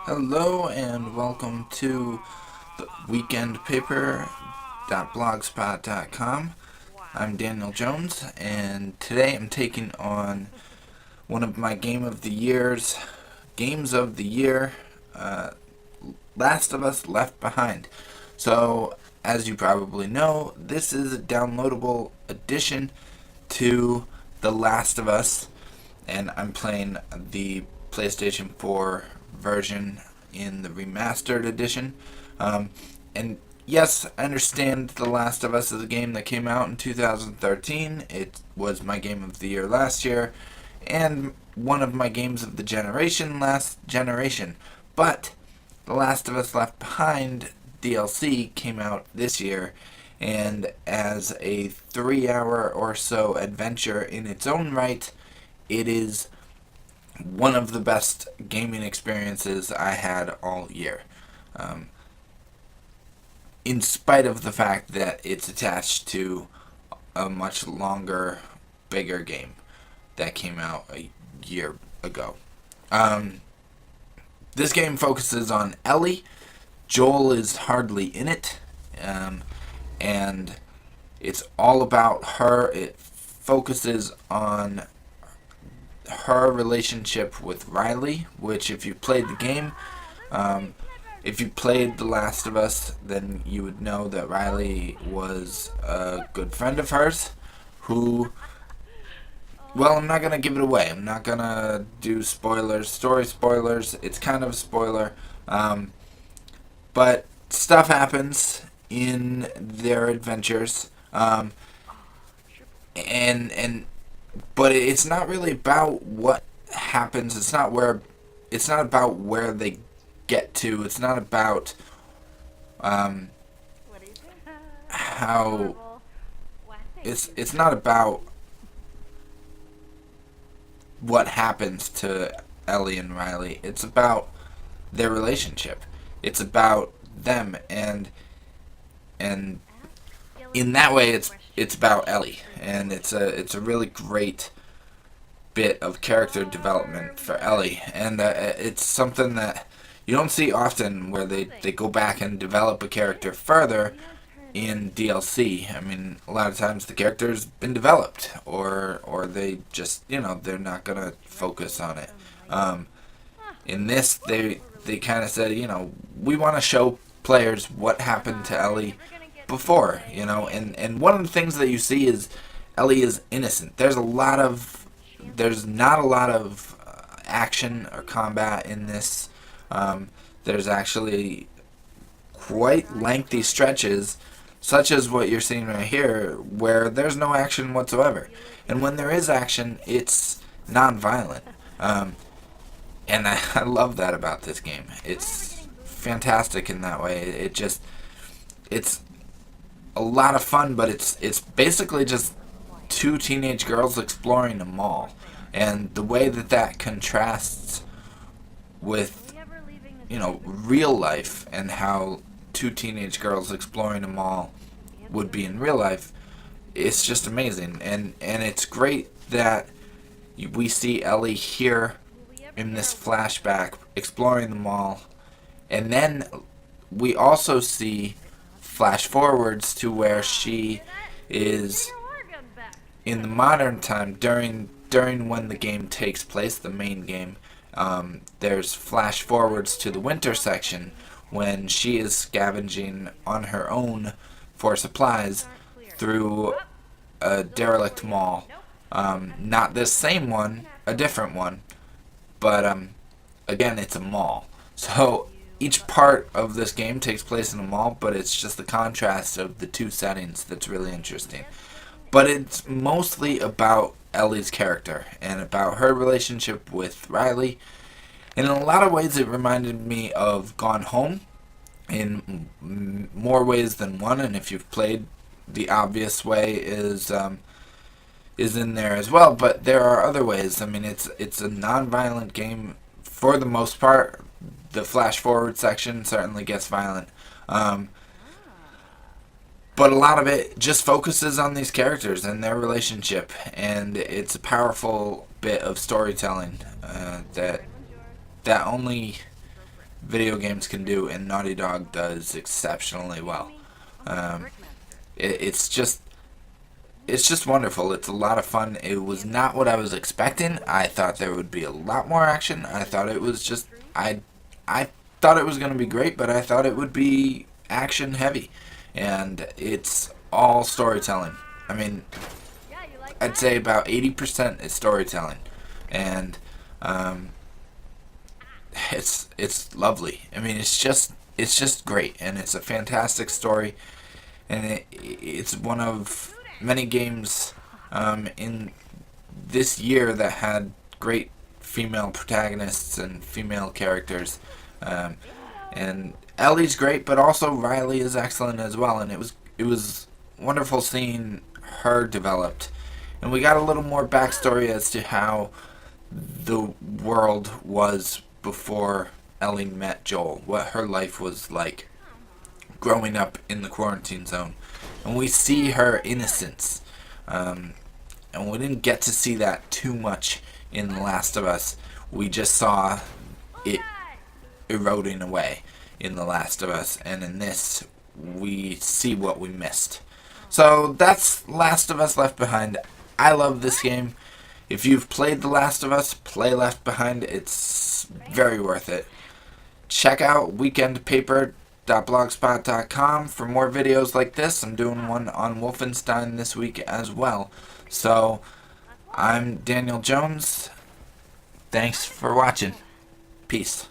Hello and welcome to the weekendpaper.blogspot.com. I'm Daniel Jones, and today I'm taking on one of my games of the year, uh, Last of Us Left Behind. So, as you probably know, this is a downloadable addition to The Last of Us, and I'm playing the PlayStation 4 version in the remastered edition. And yes, I understand The Last of Us is a game that came out in 2013. It was my game of the year last year, and one of my games of the generation last generation. But The Last of Us Left Behind DLC came out this year, and as a 3 hour or so adventure in its own right, it is one of the best gaming experiences I had all year. Um, in spite of the fact that it's attached to a much longer, bigger game that came out a year ago. Um, this game focuses on Ellie. Joel is hardly in it, and it's all about her. It focuses on her relationship with Riley, which, if you played the game, if you played The Last of Us, then you would know that Riley was a good friend of hers who, well, I'm not going to give it away. I'm not going to do spoilers, story spoilers. It's kind of a spoiler. But stuff happens in their adventures. And but it's not really about what happens. It's not about where they get to. It's not about how it's not about what happens to Ellie and Riley. It's about their relationship. It's about them, and in that way it's about Ellie, and it's a really great bit of character development for Ellie, and it's something that you don't see often, where they go back and develop a character further in DLC. I mean, a lot of times the character's been developed, or they just, they're not gonna focus on it. In this, they kind of said, we want to show players what happened to Ellie before, and one of the things that you see is Ellie is innocent. There's not a lot of action or combat in this. There's actually quite lengthy stretches, such as what you're seeing right here, where there's no action whatsoever. And when there is action, it's non-violent. And I love that about this game. It's fantastic in that way. It's a lot of fun, but it's basically just two teenage girls exploring a mall. And the way that contrasts with, real life, and how two teenage girls exploring a mall would be in real life, it's just amazing. And it's great that we see Ellie here in this flashback exploring the mall, and then we also see flash forwards to where she is in the modern time during when the game takes place, the main game. There's flash forwards to the winter section when she is scavenging on her own for supplies through a derelict mall. Not this same one, a different one, but again, it's a mall. So each part of this game takes place in a mall, but it's just the contrast of the two settings that's really interesting. But it's mostly about Ellie's character and about her relationship with Riley. And in a lot of ways, it reminded me of Gone Home in more ways than one. And if you've played, the obvious way is in there as well. But there are other ways. I mean, it's a non-violent game for the most part. The flash forward section certainly gets violent. But a lot of it just focuses on these characters and their relationship, and it's a powerful bit of storytelling that only video games can do, and Naughty Dog does exceptionally well. Um, it's just wonderful. It's a lot of fun. It was not what I was expecting. I thought there would be a lot more action. I thought it was just I thought it was going to be great, but I thought it would be action heavy, and it's all storytelling. I mean, I'd say about 80% is storytelling, and it's lovely. I mean, it's just great, and it's a fantastic story, and it's one of many games in this year that had great female protagonists and female characters. Um, and Ellie's great, but also Riley is excellent as well. And it was wonderful seeing her developed, and we got a little more backstory as to how the world was before Ellie met Joel, what her life was like growing up in the quarantine zone, and we see her innocence. And we didn't get to see that too much in The Last of Us. We just saw it eroding away in The Last of Us, and in this, we see what we missed. So that's Last of Us Left Behind. I love this game. If you've played The Last of Us, play Left Behind. It's very worth it. Check out weekendpaper.blogspot.com for more videos like this. I'm doing one on Wolfenstein this week as well. So, I'm Daniel Jones. Thanks for watching. Peace.